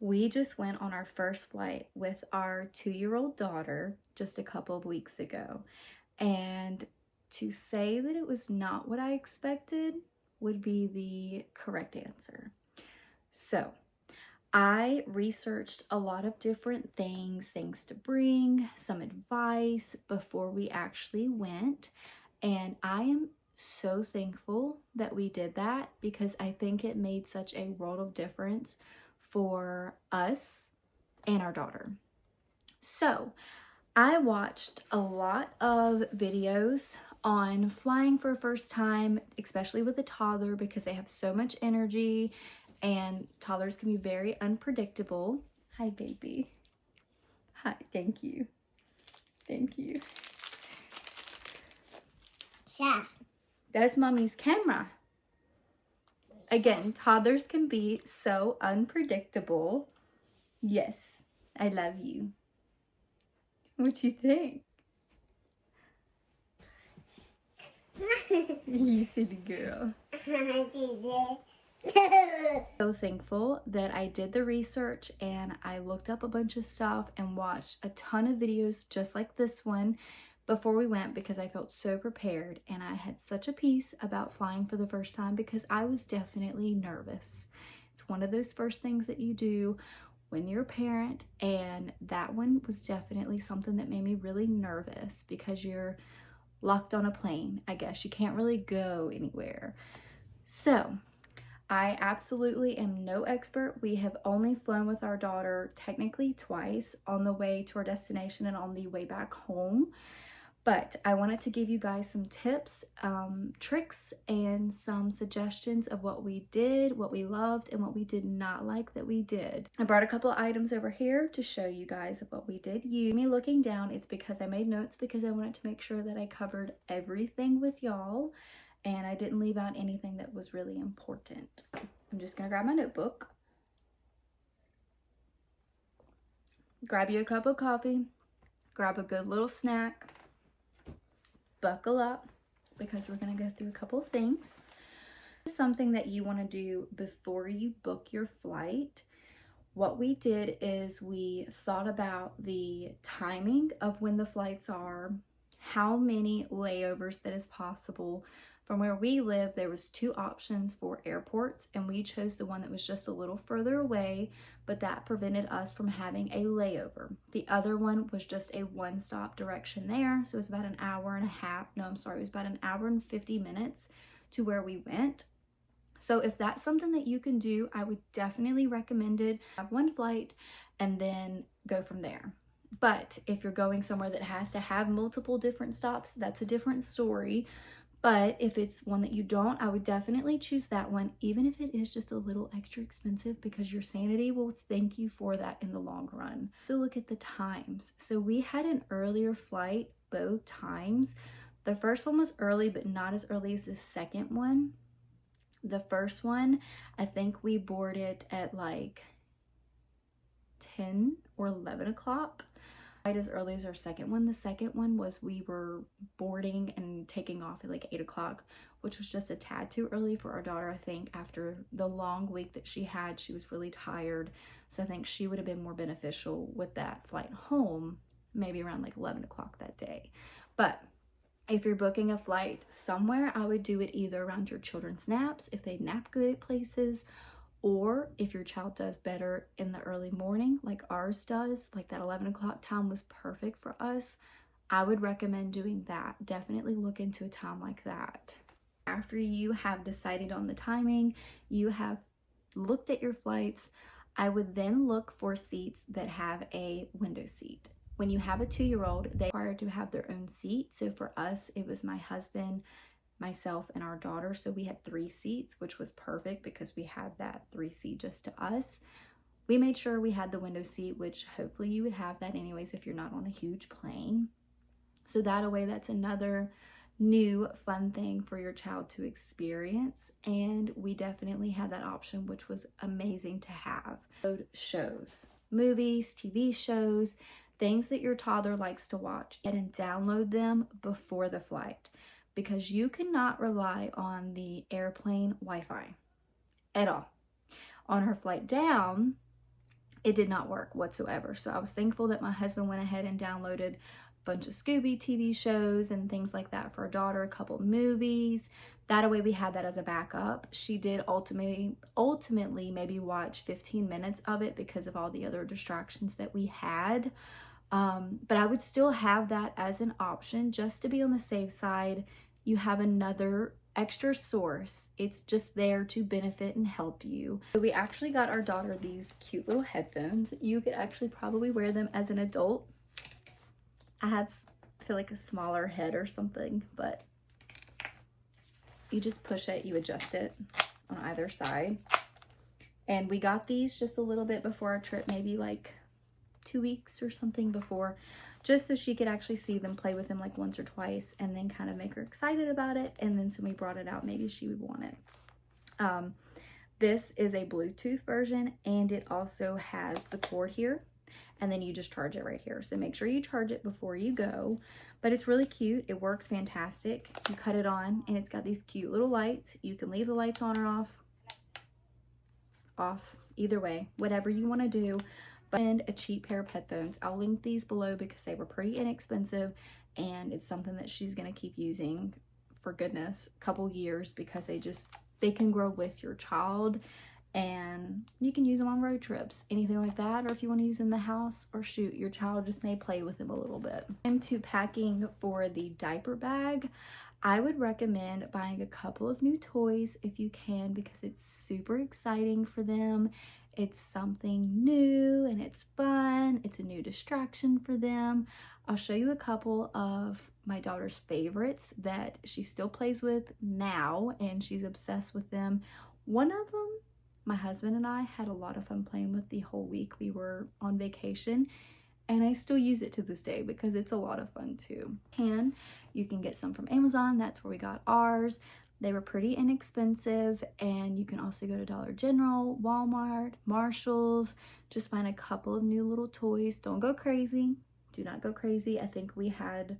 We just went on our first flight with our 2-year-old daughter just a couple of weeks ago. And to say that it was not what I expected would be the correct answer. So I researched a lot of different things to bring, some advice before we actually went. And I am so thankful that we did that because I think it made such a world of difference for us and our daughter. So I watched a lot of videos on flying for a first time, especially with a toddler because they have so much energy and toddlers can be very unpredictable. Hi, baby. Hi, thank you. Thank you. Yeah. That's mommy's camera. Again, toddlers can be so unpredictable. Yes, I love you. What you think? You silly girl. So thankful that I did the research and I looked up a bunch of stuff and watched a ton of videos just like this one before we went because I felt so prepared and I had such a peace about flying for the first time because I was definitely nervous. It's one of those first things that you do when you're a parent, and that one was definitely something that made me really nervous because you're locked on a plane, I guess. You can't really go anywhere. So I absolutely am no expert. We have only flown with our daughter technically twice, on the way to our destination and on the way back home. But I wanted to give you guys some tips, tricks, and some suggestions of what we did, what we loved, and what we did not like that we did. I brought a couple of items over here to show you guys of what we did use. Me looking down, it's because I made notes because I wanted to make sure that I covered everything with y'all and I didn't leave out anything that was really important. I'm just gonna grab my notebook, grab you a cup of coffee, grab a good little snack, buckle up because we're going to go through a couple of things. Something that you want to do before you book your flight. What we did is we thought about the timing of when the flights are, how many layovers that is possible. From where we live, there was 2 options for airports, and we chose the one that was just a little further away, but that prevented us from having a layover. The other one was just a one-stop direction there, so it was about an hour and a half. No, I'm sorry, it was about an hour and 50 minutes to where we went. So if that's something that you can do, I would definitely recommend it. Have one flight and then go from there. But if you're going somewhere that has to have multiple different stops, that's a different story. But if it's one that you don't, I would definitely choose that one, even if it is just a little extra expensive, because your sanity will thank you for that in the long run. So look at the times. So we had an earlier flight both times. The first one was early, but not as early as the second one. The first one, I think we boarded at like 10 or 11 o'clock. Right as early as our second one. The second one was we were boarding and taking off at like 8 o'clock, which was just a tad too early for our daughter. I think after the long week that she had, she was really tired. So I think she would have been more beneficial with that flight home, maybe around like 11 o'clock that day. But if you're booking a flight somewhere, I would do it either around your children's naps, if they nap good at places, or if your child does better in the early morning, like ours does, like that 11 o'clock time was perfect for us, I would recommend doing that. Definitely look into a time like that. After you have decided on the timing, you have looked at your flights, I would then look for seats that have a window seat. When you have a 2-year-old, they are required to have their own seat. So for us, it was my husband, myself, and our daughter. So we had 3 seats, which was perfect because we had that 3 seat just to us. We made sure we had the window seat, which hopefully you would have that anyways if you're not on a huge plane. So that way, that's another new fun thing for your child to experience. And we definitely had that option, which was amazing to have. Shows, movies, TV shows, things that your toddler likes to watch, and download them before the flight, because you cannot rely on the airplane Wi-Fi at all. On her flight down, It did not work whatsoever. So I was thankful that my husband went ahead and downloaded a bunch of Scooby TV shows and things like that for our daughter, a couple movies. That way we had that as a backup. She did ultimately maybe watch 15 minutes of it because of all the other distractions that we had. But I would still have that as an option just to be on the safe side. You have another extra source. It's just there to benefit and help you. So we actually got our daughter these cute little headphones. You could actually probably wear them as an adult. I feel like a smaller head or something, but you just push it, you adjust it on either side. And we got these just a little bit before our trip, maybe like 2 weeks or something before, just so she could actually see them, play with them like once or twice, and then kind of make her excited about it. And then when we brought it out, maybe she would want it. This is a Bluetooth version, and it also has the cord here, and then you just charge it right here. So make sure you charge it before you go. But it's really cute. It works fantastic. You cut it on, and it's got these cute little lights. You can leave the lights on or off, either way, whatever you want to do. And a cheap pair of headphones. I'll link these below because they were pretty inexpensive, and it's something that she's going to keep using for goodness a couple years, because they can grow with your child, and you can use them on road trips, anything like that, or if you want to use them in the house, or shoot, your child just may play with them a little bit. Into packing for the diaper bag, I would recommend buying a couple of new toys if you can, because it's super exciting for them. It's something new and it's fun. It's a new distraction for them. I'll show you a couple of my daughter's favorites that she still plays with now, and she's obsessed with them. One of them, my husband and I had a lot of fun playing with the whole week we were on vacation, and I still use it to this day because it's a lot of fun too. You can get some from Amazon. That's where we got ours. They were pretty inexpensive, and you can also go to Dollar General, Walmart, Marshalls. Just find a couple of new little toys. Don't go crazy. Do not go crazy. I think we had,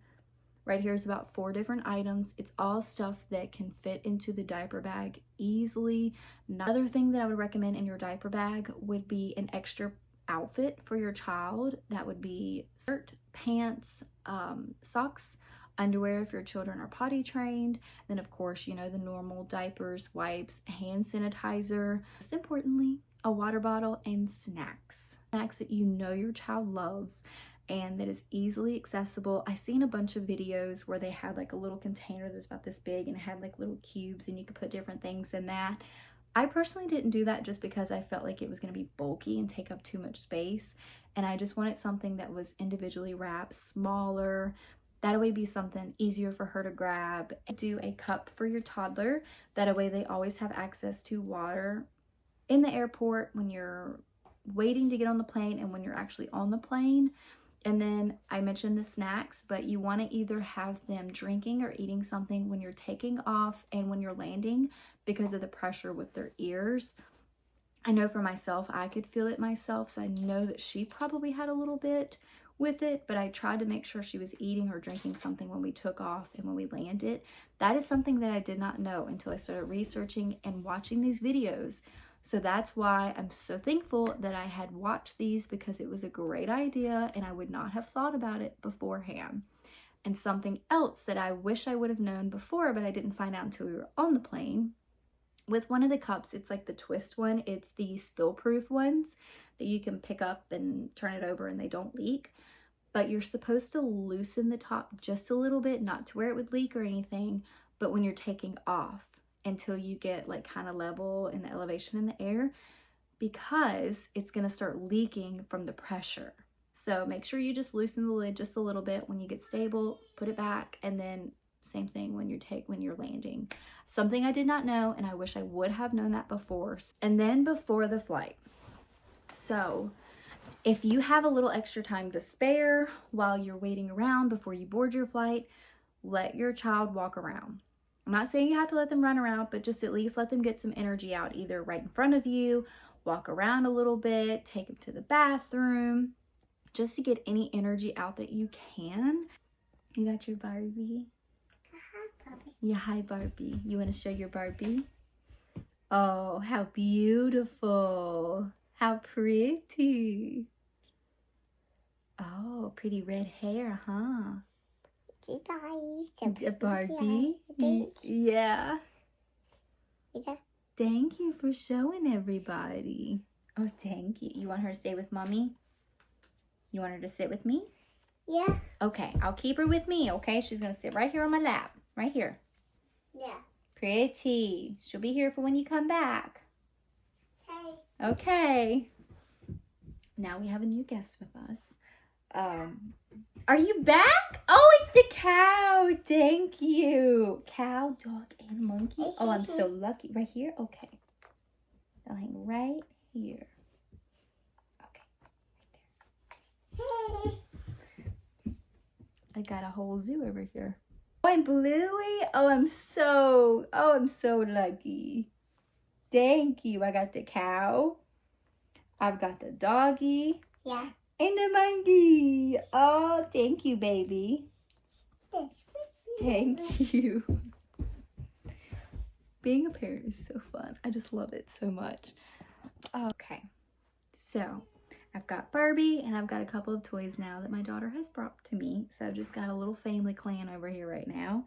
right here is about 4 different items. It's all stuff that can fit into the diaper bag easily. Another thing that I would recommend in your diaper bag would be an extra outfit for your child. That would be shirt, pants, socks, underwear if your children are potty trained, then of course, you know, the normal diapers, wipes, hand sanitizer, most importantly, a water bottle, and snacks that you know your child loves and that is easily accessible. I seen a bunch of videos where they had like a little container that was about this big and it had like little cubes and you could put different things in that. I personally didn't do that just because I felt like it was going to be bulky and take up too much space, and I just wanted something that was individually wrapped, smaller. That way be something easier for her to grab. Do a cup for your toddler. That way they always have access to water in the airport when you're waiting to get on the plane and when you're actually on the plane. And then I mentioned the snacks, but you want to either have them drinking or eating something when you're taking off and when you're landing because of the pressure with their ears. I know for myself, I could feel it myself, so I know that she probably had a little bit with it, but I tried to make sure she was eating or drinking something when we took off and when we landed. That is something that I did not know until I started researching and watching these videos. So that's why I'm so thankful that I had watched these, because it was a great idea and I would not have thought about it beforehand. And something else that I wish I would have known before, but I didn't find out until we were on the plane. With one of the cups, it's like the twist one. It's the spill-proof ones that you can pick up and turn it over and they don't leak. But you're supposed to loosen the top just a little bit, not to where it would leak or anything, but when you're taking off until you get like kind of level in the elevation in the air, because it's going to start leaking from the pressure. So make sure you just loosen the lid just a little bit. When you get stable, put it back, and then same thing when you're landing. Something I did not know, and I wish I would have known that before. And then before the flight. So if you have a little extra time to spare while you're waiting around before you board your flight, let your child walk around. I'm not saying you have to let them run around, but just at least let them get some energy out, either right in front of you, walk around a little bit, take them to the bathroom, just to get any energy out that you can. You got your Barbie? Hi, Barbie. Yeah, hi, Barbie. You want to show your Barbie? Oh, how beautiful. How pretty. Oh, pretty red hair, huh? A Barbie? Yeah. Thank you for showing everybody. Oh, thank you. You want her to stay with Mommy? You want her to sit with me? Yeah. Okay, I'll keep her with me, okay? She's going to sit right here on my lap. Right here. Yeah. Pretty. She'll be here for when you come back. Okay. Okay. Now we have a new guest with us. Are you back? Oh, it's the cow. Thank you. Cow, dog, and monkey. Oh, I'm so lucky. Right here? Okay. I'll hang right here. Okay. I got a whole zoo over here. Oh, and Bluey. Oh, I'm so lucky. Thank you. I got the cow. I've got the doggy. Yeah. And the monkey. Oh, thank you, baby. Thank you. Being a parent is so fun. I just love it so much. Okay, so I've got Barbie and I've got a couple of toys now that my daughter has brought to me. So I've just got a little family clan over here right now.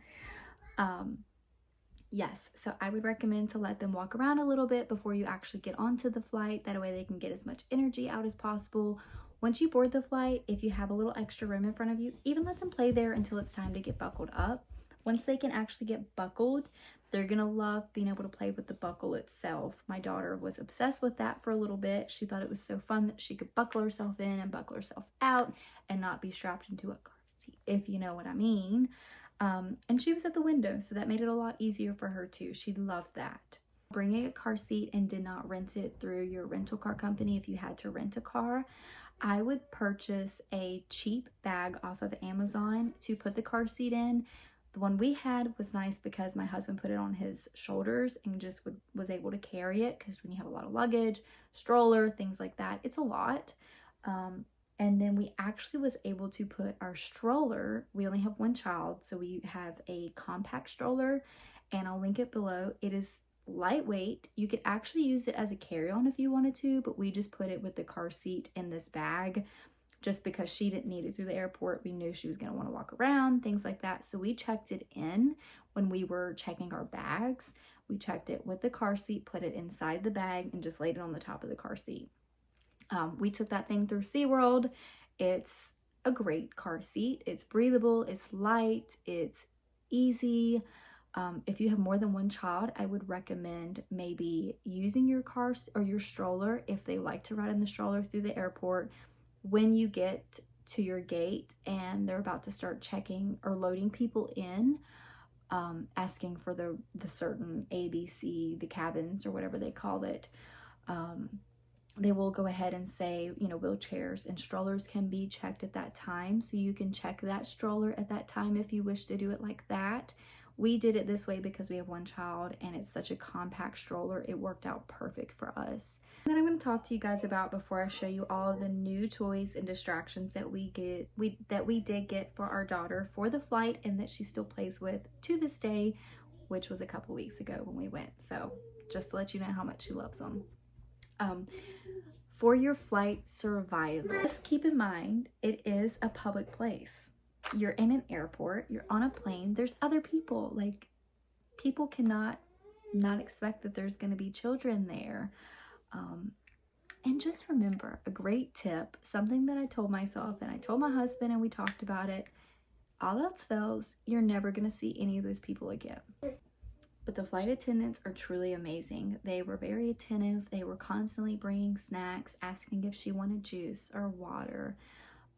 Yes, so I would recommend to let them walk around a little bit before you actually get onto the flight. That way they can get as much energy out as possible. Once you board the flight, if you have a little extra room in front of you, even let them play there until it's time to get buckled up. Once they can actually get buckled, they're gonna love being able to play with the buckle itself. My daughter was obsessed with that for a little bit. She thought it was so fun that she could buckle herself in and buckle herself out and not be strapped into a car seat, if you know what I mean. And she was at the window, so that made it a lot easier for her too. She loved that. Bringing a car seat and did not rent it through your rental car company if you had to rent a car, I would purchase a cheap bag off of Amazon to put the car seat in. The one we had was nice because my husband put it on his shoulders and just was able to carry it, because when you have a lot of luggage, stroller, things like that, it's a lot. And then we actually was able to put our stroller, we only have one child, so we have a compact stroller, and I'll link it below. It is lightweight. You could actually use it as a carry-on if you wanted to, but we just put it with the car seat in this bag just because she didn't need it through the airport. We knew she was going to want to walk around, things like that. So we checked it in when we were checking our bags. We checked it with the car seat, put it inside the bag, and just laid it on the top of the car seat. We took that thing through SeaWorld. It's a great car seat. It's breathable, it's light, it's easy. If you have more than one child, I would recommend maybe using your car or your stroller if they like to ride in the stroller through the airport. When you get to your gate and they're about to start checking or loading people in, asking for the certain ABC, the cabins or whatever they call it, they will go ahead and say, you know, wheelchairs and strollers can be checked at that time. So you can check that stroller at that time if you wish to do it like that. We did it this way because we have one child and it's such a compact stroller. It worked out perfect for us. And then I'm going to talk to you guys about, before I show you all of the new toys and distractions that we did get for our daughter for the flight and that she still plays with to this day, which was a couple weeks ago when we went. So just to let you know how much she loves them. For your flight survival, just keep in mind, it is a public place. You're in an airport, you're on a plane, there's other people. Like, people cannot not expect that there's going to be children there. And just remember, a great tip, something that I told myself and I told my husband and we talked about it, all else fails, you're never going to see any of those people again. But the flight attendants are truly amazing. They were very attentive. They were constantly bringing snacks, asking if she wanted juice or water.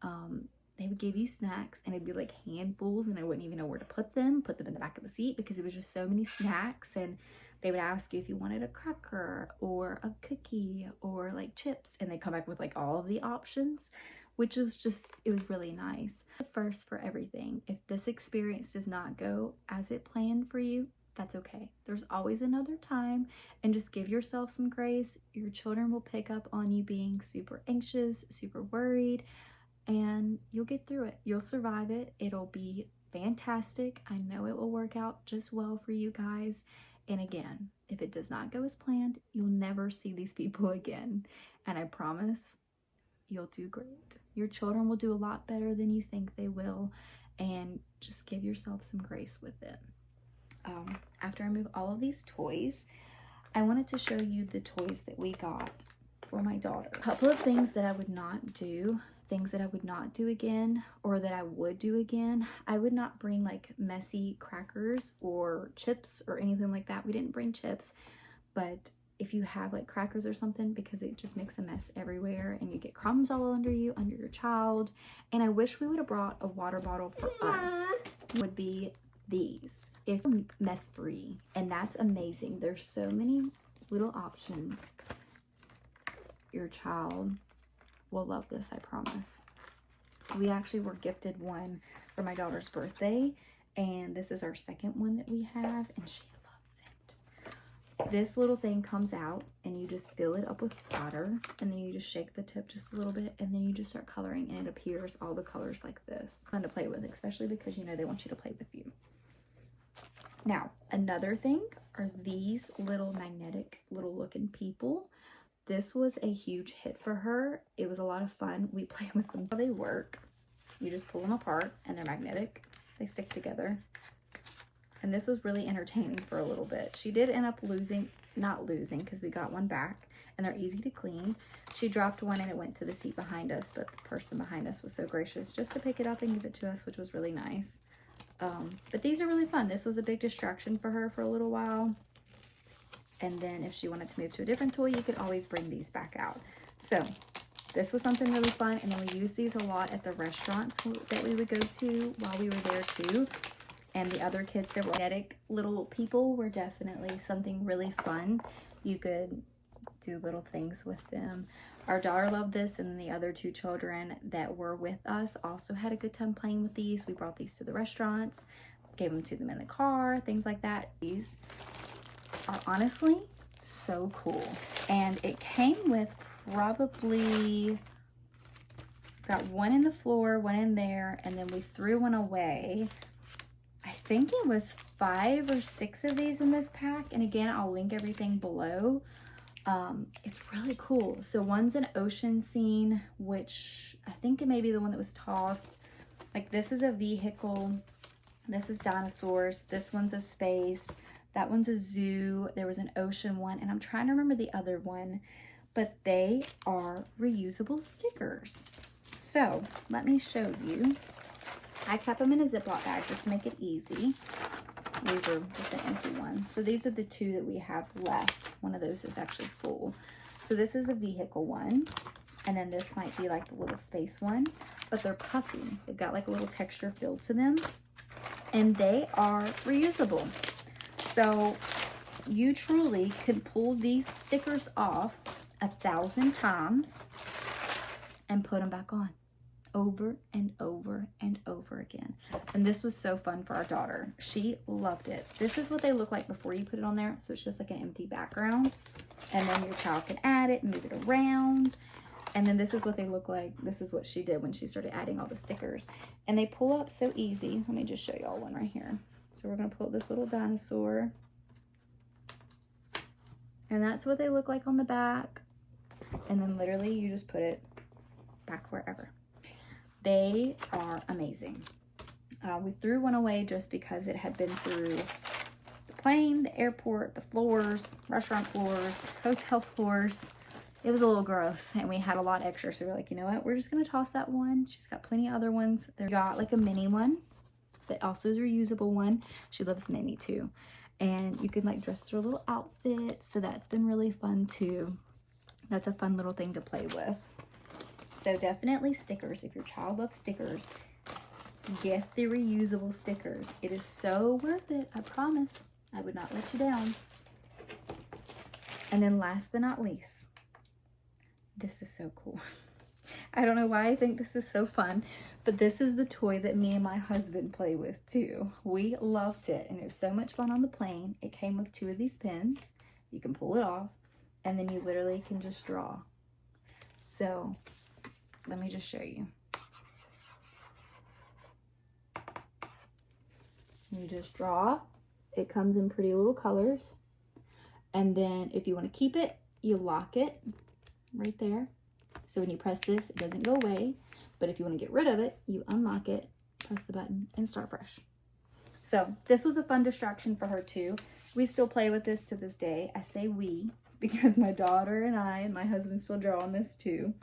They would give you snacks and it'd be like handfuls and I wouldn't even know where to put them in the back of the seat because it was just so many snacks. And they would ask you if you wanted a cracker or a cookie or like chips, and they come back with like all of the options, which is just, it was really nice. First for everything. If this experience does not go as it planned for you, that's okay. There's always another time, and just give yourself some grace. Your children will pick up on you being super anxious, super worried, and you'll get through it. You'll survive it. It'll be fantastic. I know it will work out just well for you guys. And again, if it does not go as planned, you'll never see these people again. and I promise you'll do great. Your children will do a lot better than you think they will, and just give yourself some grace with it. After I move all of these toys, I wanted to show you the toys that we got for my daughter. A couple of things that I would not do, things that I would not do again, or that I would do again. I would not bring like messy crackers or chips or anything like that. We didn't bring chips, but if you have like crackers or something, because it just makes a mess everywhere and you get crumbs all under you, under your child. And I wish we would have brought a water bottle for us. Would be these, if mess free, and that's amazing. There's so many little options. Your child will love this, I promise. We actually were gifted one for my daughter's birthday, and this is our second one that we have, and she loves it. This little thing comes out and you just fill it up with water, and then you just shake the tip just a little bit, and then you just start coloring, and it appears all the colors like this. Fun to play with, especially because you know they want you to play with you. Now, another thing are these little magnetic little looking people. This was a huge hit for her. It was a lot of fun. We play with them. How they work, you just pull them apart and they're magnetic. They stick together. And this was really entertaining for a little bit. She did end up not losing because we got one back, and they're easy to clean. She dropped one and it went to the seat behind us, but the person behind us was so gracious just to pick it up and give it to us, which was really nice. But these are really fun. This was a big distraction for her for a little while. And then if she wanted to move to a different toy, you could always bring these back out. So this was something really fun. And then we used these a lot at the restaurants that we would go to while we were there too. And the other kids that were magnetic little people were definitely something really fun. You could do little things with them. Our daughter loved this, and then the other two children that were with us also had a good time playing with these. We brought these to the restaurants, gave them to them in the car, things like that. These are honestly so cool. And it came with probably, got one in the floor, one in there, and then we threw one away. I think it was 5 or 6 of these in this pack. And again, I'll link everything below. It's really cool. So one's an ocean scene, which I think it may be the one that was tossed. Like this is a vehicle. This is dinosaurs. This one's a space. That one's a zoo. There was an ocean one, and I'm trying to remember the other one, but they are reusable stickers. So let me show you. I kept them in a Ziploc bag just to make it easy. These are just an empty one. So these are the 2 that we have left. One of those is actually full. So this is the vehicle one. And then this might be like the little space one. But they're puffy. They've got like a little texture feel to them. And they are reusable. So you truly could pull these stickers off 1,000 times and put them back on. Over and over and over again. And this was so fun for our daughter. She loved it. This is what they look like before you put it on there. So it's just like an empty background, and then your child can add it, move it around, and then this is what they look like. This is what she did when she started adding all the stickers, and they pull up so easy. Let me just show y'all one right here. So we're gonna pull this little dinosaur, and that's what they look like on the back. And then literally you just put it back wherever. They are amazing. We threw one away just because it had been through the plane, the airport, the floors, restaurant floors, hotel floors. It was a little gross, and we had a lot extra, so we were like, you know what, we're just gonna toss that one. She's got plenty of other ones. They got like a mini one that also is a reusable one. She loves mini too, and you can like dress her little outfit, so that's been really fun too. That's a fun little thing to play with. So definitely stickers. If your child loves stickers, get the reusable stickers. It is so worth it. I promise. I would not let you down. And then last but not least, this is so cool. I don't know why I think this is so fun, but this is the toy that me and my husband play with too. We loved it, and it was so much fun on the plane. It came with 2 of these pins. You can pull it off, and then you literally can just draw. So let me just show you. You just draw. It comes in pretty little colors. And then if you want to keep it, you lock it. right there. So when you press this, it doesn't go away. But if you want to get rid of it, you unlock it, press the button, and start fresh. So this was a fun distraction for her too. We still play with this to this day. I say we because my daughter and I and my husband still draw on this too.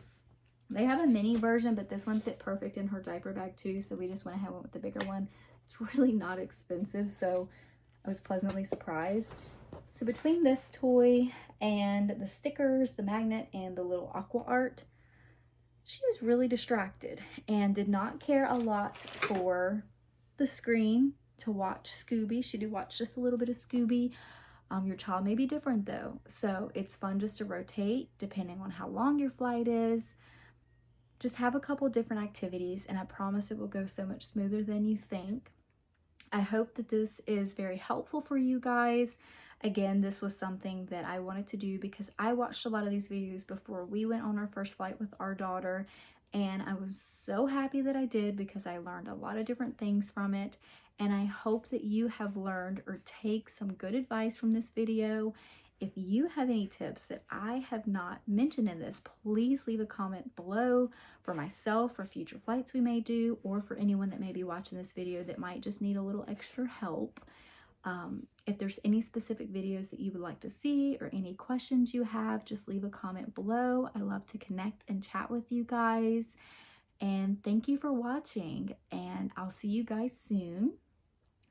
They have a mini version, but this one fit perfect in her diaper bag too. So we just went ahead and went with the bigger one. It's really not expensive, so I was pleasantly surprised. So between this toy and the stickers, the magnet, and the little aqua art, she was really distracted and did not care a lot for the screen to watch Scooby. She did watch just a little bit of Scooby. Your child may be different though, so it's fun just to rotate depending on how long your flight is. Just have a couple different activities, and I promise it will go so much smoother than you think. I hope that this is very helpful for you guys. Again, this was something that I wanted to do because I watched a lot of these videos before we went on our first flight with our daughter, and I was so happy that I did because I learned a lot of different things from it. And I hope that you have learned or take some good advice from this video. If you have any tips that I have not mentioned in this, please leave a comment below for myself, for future flights we may do, or for anyone that may be watching this video that might just need a little extra help. If there's any specific videos that you would like to see or any questions you have, just leave a comment below. I love to connect and chat with you guys. And thank you for watching, and I'll see you guys soon.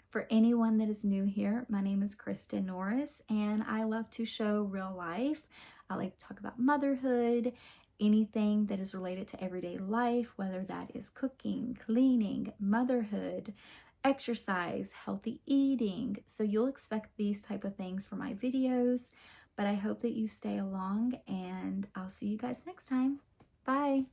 For anyone that is new here, my name is Kristen Norris, and I love to show real life. I like to talk about motherhood, anything that is related to everyday life, whether that is cooking, cleaning, motherhood, exercise, healthy eating. So you'll expect these type of things for my videos, but I hope that you stay along, and I'll see you guys next time. Bye.